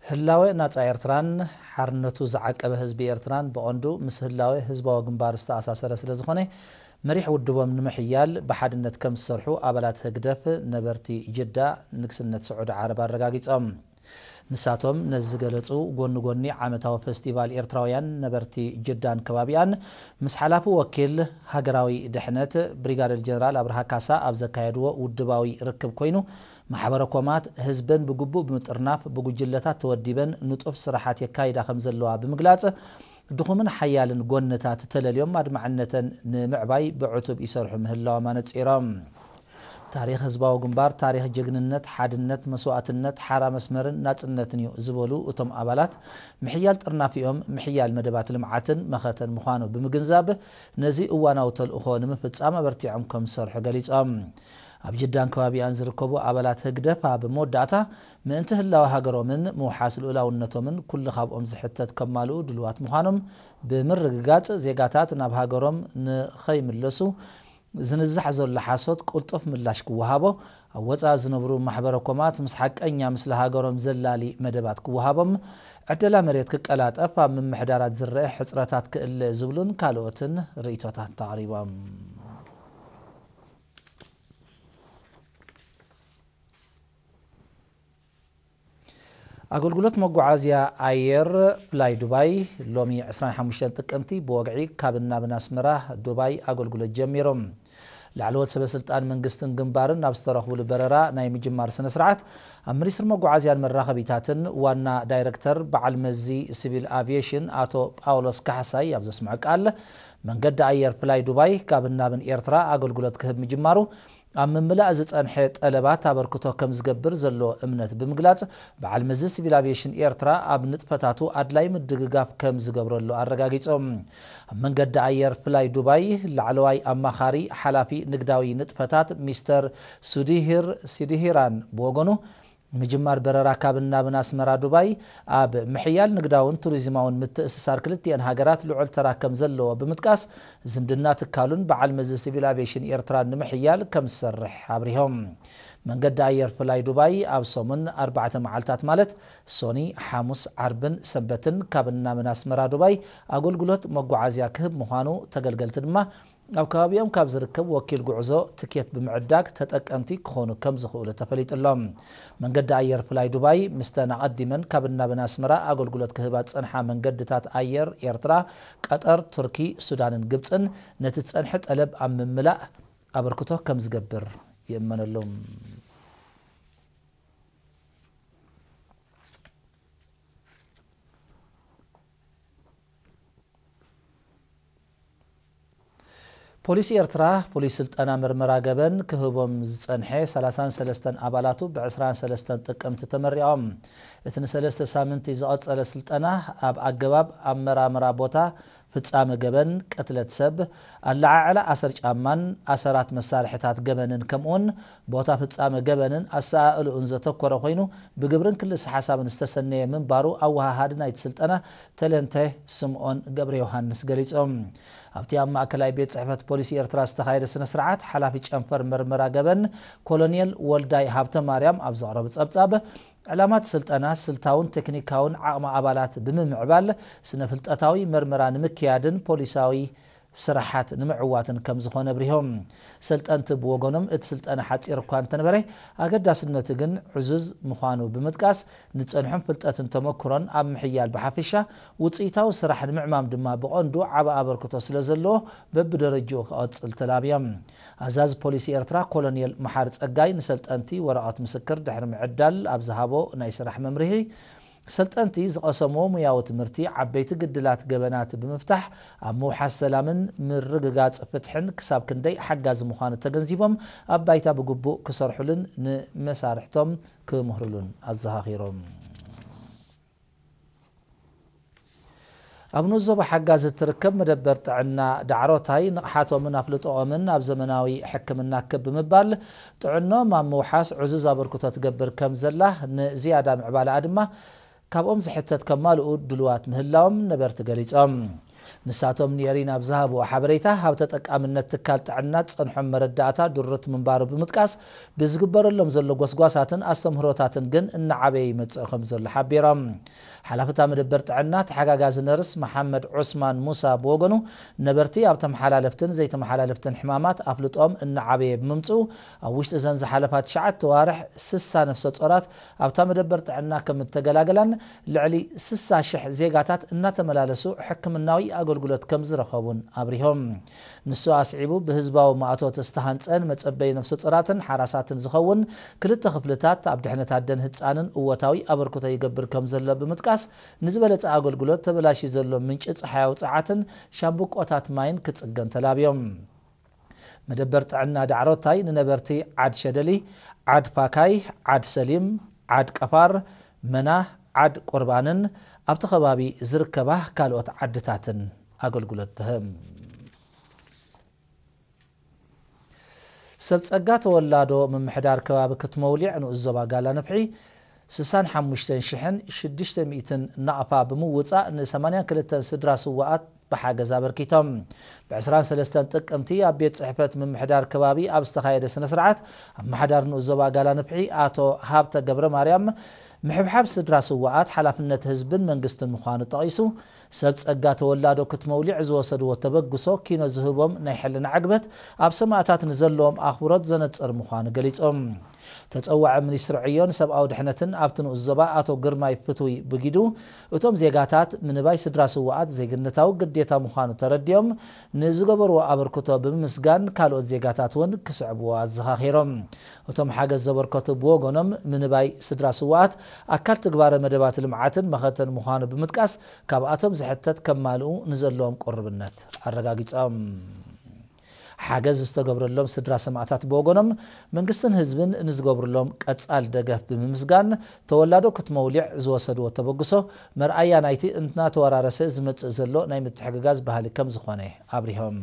ህላዌ ናጻ ኤርትራን ሓርነቱ ዝዓቀበ ህዝቢ ኤርትራን በቆንዱ ምስ ህላዌ ህዝባዊ ግንባር ዝተኣሳሰረ ስለ ዝኾነ መሪሕ ውድቦም ንምሕያል ብሓድነት ከም ዝሰርሑ ኣባላት ህግደፍ ነበርቲ ጅዳ ንግስነት ስዑድ ዓረብ ኣረጋጊጾም ንሳቶም ነዚ ገለጹ ጎኒ ጎኒ ዓመታዊ ፌስቲቫል ኤርትራውያን ነበርቲ ጅዳን ከባቢያን ምስ ሓላፉ ወኪል ሃገራዊ ድሕነት ብሪጋዴር ጀነራል ኣብርሃ ካሳ ኣብ ዘካየድዎ ውድባዊ ርክብ ኮይኑ ማሕበረኮማት ህዝብን ብግቡእ ብምጥርናፍ ብጉጅለታት ተወዲበን ንጡፍ ስራሓት የካይዳ ከም ዘለዋ ብምግላጽ ድኹምን ሓያልን ጎነታት ተለልዮም ኣድማዕነተን ንምዕባይ ብዕቱብ ይሰርሑ ምህላዎም ኣነጺሮም ታሪክ ህዝባዊ ግንባር ታሪክ ጅግንነት ሓድነት መስዋዕትነት ሓራ መስመርን ናጽነትን እዩ ዝበሉ እቶም ኣባላት ምሕያል ጥርናፊኦም ምሕያል መደባት ልምዓትን መኸተን ምዃኑ ብምግንዛብ ነዚ እዋናዊ ተልእኾ ንምፍጻም ኣበርቲዖም ከም ዝሰርሑ ገሊጾም ኣብ ጅዳን ከባቢያን ዝርከቡ ኣባላት ህግደፍ ኣብ መወዳእታ ምእንቲ ህላዊ ሃገሮምን ምውሓስ ልኡላውነቶምን ኩሉ ካብኦም ዝሕተት ከማልኡ ድልዋት ምዃኖም ብምርግጋጽ ዜጋታት ናብ ሃገሮም ንኸይምለሱ ዝንዛሕ ዘሎ ሓሶት ቁልጡፍ ምላሽ ክወሃቦ ኣብ ወፃእ ዝነብሩ ማሕበረኮማት ምስ ሓቀኛ ምስሊ ሃገሮም ዘላሊ መደባት ክወሃቦም ዕደላ መሬት ክቀላጠፍ ኣብ ምምሕዳራት ዝርአ ሕፅረታት ክእለ ዝብሉን ካልኦትን ርእይቶታት ተቕሪቦም ኣገልግሎት መጓዓዝያ ኣየር ፍላይ ዱባይ ሎሚ 25 ጥቅምቲ ብወግዒ ካብ ናብ ኣስመራ ዱባይ ኣገልግሎት ጀሚሮም ላዕለዎት ሰበስልጣን መንግስትን ግንባርን ናብ ዝተረኽቡሉ በረራ ናይ ምጅማር ስነ ስርዓት ኣብ ሚኒስትር መጓዓዝያን መራኸቢታትን ዋና ዳይሬክተር በዓል መዚ ሲቪል አቪዬሽን አቶ ጳውሎስ ካሕሳይ ኣብ ዘስምዑ ቃል መንገዲ ኣየር ፍላይ ዱባይ ካብ ናብን ኤርትራ ኣገልግሎት ክህብ ምጅማሩ ኣብ ምምላእ ዝጸንሐ ጠለባት ኣበርክቶ ከም ዝገብር ዘሎ እምነት ብምግላጽ በዓል መዚ ሲቪል አቪዬሽን ኤርትራ ኣብ ንጥፈታቱ ኣድላይ ምድግጋፍ ከም ዝገብረሉ ኣረጋጊጾም ኣብ መንገዲ ኣየር ፍላይ ዱባይ ላዕለዋይ ኣማኻሪ ሓላፊ ንግዳዊ ንጥፈታት ሚስተር ሲዲሂራን ብወገኑ ምጅማር በረራ ካብ ናብ ኣስመራ ዱባይ ኣብ ምሕያል ንግዳውን ቱሪዝማውን ምትእስሳር ክልቲአን ሃገራት ልዑል ተራ ከም ዘለዎ ብምጥቃስ ዝምድና ትካሉን በዓል መዚ ሲቪል አቪዬሽን ኤርትራ ንምሕያል ከም ዝሰርሕ ኣብሪሆም መንገዲ ኣየር ፍላይ ዱባይ ኣብ ሰሙን 4 መዓልታት ማለት ሶኒ ሓሙስ ዓርብን ሰንበትን ካብ ናብ ኣስመራ ዱባይ ኣገልግሎት መጓዓዝያ ክህብ ምዃኑ ተገልገልቲ ድማ ኣብ ከባቢኦም ካብ ዝርከብ ወኪል ጉዕዞ ትኬት ብምዕዳግ ተጠቀምቲ ክኾኑ ከም ዝኽእሉ ተፈሊጥሎም መንገዲ ኣየር ፍላይ ዱባይ ምስተን ኣቐዲመን ካብ ናብ ኣስመራ ኣገልግሎት ክህባ ዝጸንሓ መንገድታት ኣየር ኤርትራ ቀጠር ቱርኪ ሱዳንን ግብፅን ነቲ ዝጸንሐ ጠለብ ኣብ ምምላእ ኣበርክቶ ከም ዝገብር ይእመነሎም ፖሊስ ኤርትራ ፖሊስ ስልጠና ምርመራ ገበን ክህቦም ዝጸንሐ 33 ኣባላቱ ብ23 ጥቅምቲ ተመሪዖም እቲ ንሰለስተ ሳምንት ዝቐጸለ ስልጠና ኣብ ኣገባብ ኣመራምራ ቦታ ፍጻመ ገበን ቀትለት ሰብ ኣላዓዕላ ኣሰር ጫማን ኣሰራት መሳርሕታት ገበንን ከምኡን ቦታ ፍጻመ ገበንን ኣሰኣእሉን ዘተኮረ ኮይኑ ብግብርን ክልስ ሓሳብን ዝተሰነየ ምንባሩ ኣወሃሃድ ናይቲ ስልጠና ተለንተ ስምዖን ገብረ ዮሃንስ ገሊጾም ኣብቲ ኣብ ማእከላይ ቤት ጽሕፈት ፖሊስ ኤርትራ ዝተኻየደ ስነ ስርዓት ሓላፊ ጨንፈር ምርመራ ገበን ኮሎኔል ወልዳይ ሃብተ ማርያም ኣብ ዘቕረቡ ጸብጻብ ዕላማት ስልጠና ስልታውን ቴክኒካውን ዓቕሚ ኣባላት ብምምዕባል ስነ ፍልጠታዊ ምርመራ ንምክያድን ፖሊሳዊ ስራሓት ንምዕዋትን ከም ዝኾነ ብሪሆም ስልጠንቲ ብወገኖም እቲ ስልጠና ሓፂር እኳ እንተነበረ ኣገዳስነቱ ግን ዕዙዝ ምዃኑ ብምጥቃስ ንጸንሖም ፍልጠትን ተመክሮን ኣብ ምሕያል ብሓፈሻ ውፅኢታዊ ስራሕ ንምዕማም ድማ ብቐንዱ ዓበ ኣበርክቶ ስለ ዘለዎ በብደረጃኡ ክቐጽል ተላብዮም ኣዛዚ ፖሊስ ኤርትራ ኮሎኔል መሓር ጸጋይ ንሰልጠንቲ ወረቐት ምስክር ድሕሪ ምዕዳል ኣብ ዝሃቦ ናይ ስራሕ መምርሒ ሰልጠንቲ ዝቐሰምዎ ሙያዊ ትምህርቲ ዓበይቲ ግድላት ገበናት ብምፍታሕ ኣብ ምውሓስ ሰላምን ምርግጋጽ ፍትሕን ክሳብ ክንደይ ሓጋዚ ምዃኑ ተገንዚቦም ኣብ ባይታ ብግቡእ ክሰርሑልን ንመሳርሕቶም ክምህሩሉን ኣዘኻኺሮም ኣብ ንዞባ ሓጋዝ እትርከብ መደበር ጥዕና ዳዕሮታይ ንቕሓቶምን ኣፍልጦኦምን ኣብ ዘመናዊ ሕክምና ክብ ብምባል ጥዕኖም ኣብ ምውሓስ ዕዙዝ ኣበርክቶ ትገብር ከም ዘላ ንዝያዳ ምዕባልኣ ድማ ካብኦም ዝሕተት ከማልኡ ድልዋት ምህላዎም ነበርቲ ገሊጾም نساتهم نيرينا بزهب وحبريته هبتتك أمنت تكال تعنات صنحهم مرداتا درت من بارو بمتكاس بزقبر اللهم زلو قوسقواساتن أستمهروتاتن جن إن عبي متسأخم زل حبيرم حلافتا مدبرت عنات حقاقاز نرس محمد عثمان موسى بوغنو نبرتي أبتم حلالفتن زي تم حلالفتن حمامات أفلطهم إن عبي بممتو أو وشت زنز حلفات شعات توارح سسا نفس صورات أبتم مدبرت عنا كم التقلاقلان لعلي سسا شح زيقاتات إنا تملالسو حكم الناوي أقول قلت كم زرخوبون أبريهم نسو أسعيبو بهزباو معاتو تستهانسان متسبي نفس صوراتن حراساتن زخون كلت خفلتات أبدحنا تادن هتسانن قوتاوي أبركوتا يقبر كم زلو بمتكاس نزبلت أقول قلت تبلاشي زلو منش حياو ساعاتن شابوك وطات ماين كتسقن تلابيوم مدبرت عنا دعروتاي ننبرتي عاد شدلي عاد فاكاي عاد سليم عاد كفار مناه عاد قربانن أبت خبابي زركبه كالوت عدتاتن أقول قلتهم سبت أقات ولادو من محدار كباب كتموليع أنو الزبا قال نفعي سسان حموشتن شحن شدشتن مئتن نعفا بمووطا أن سمانيان كلتن سدرا سواءات بحاجة زابر كيتم بعسران سلستان تك أمتي أبيت صحفت من محدار كبابي أبستخايد سنسرعات محدار نوزبا قال نفعي آتو هابتا قبر مريم محبحب سدرا سواءات حلافنة هزبن منقست المخان الطقيسو سبت أقات ولادو كتمولي عزو وصدو وتبقسو كينا زهبهم نيحلن عقبت أبسماتات نزلهم آخورات زنت المخان قليتهم تتقوع من يسرعيون سبعو دحنتن أبتنو الزباء آتو قرماي فتوي بقيدو وتم زيقاتات من باي سدرا سواءات زيقنتاو قديتا مخانو ترديهم نزقبر وابركتو بمسقان كالو زيقاتات ون كسعبوا الزخاخيرهم وتم حاجة الزبركتو بوغنم من باي سدرا سواءات أكال تقبار مدبات المعاتن مخاتن مخانو بمتكاس كاباتهم زحتت كمالو نزلهم قربنت الرقاقيت حاجز استقبر لهم سدرا سماعات بوغنم منقستن هزبن نزقبر لهم قصال دغف بمسغان تولادو كتمولع زوسدو وتبقسو مرأيا نايتي انتنا تورارسه زمت زلو ناي متحققاز بحالي كم زخونه ابريهم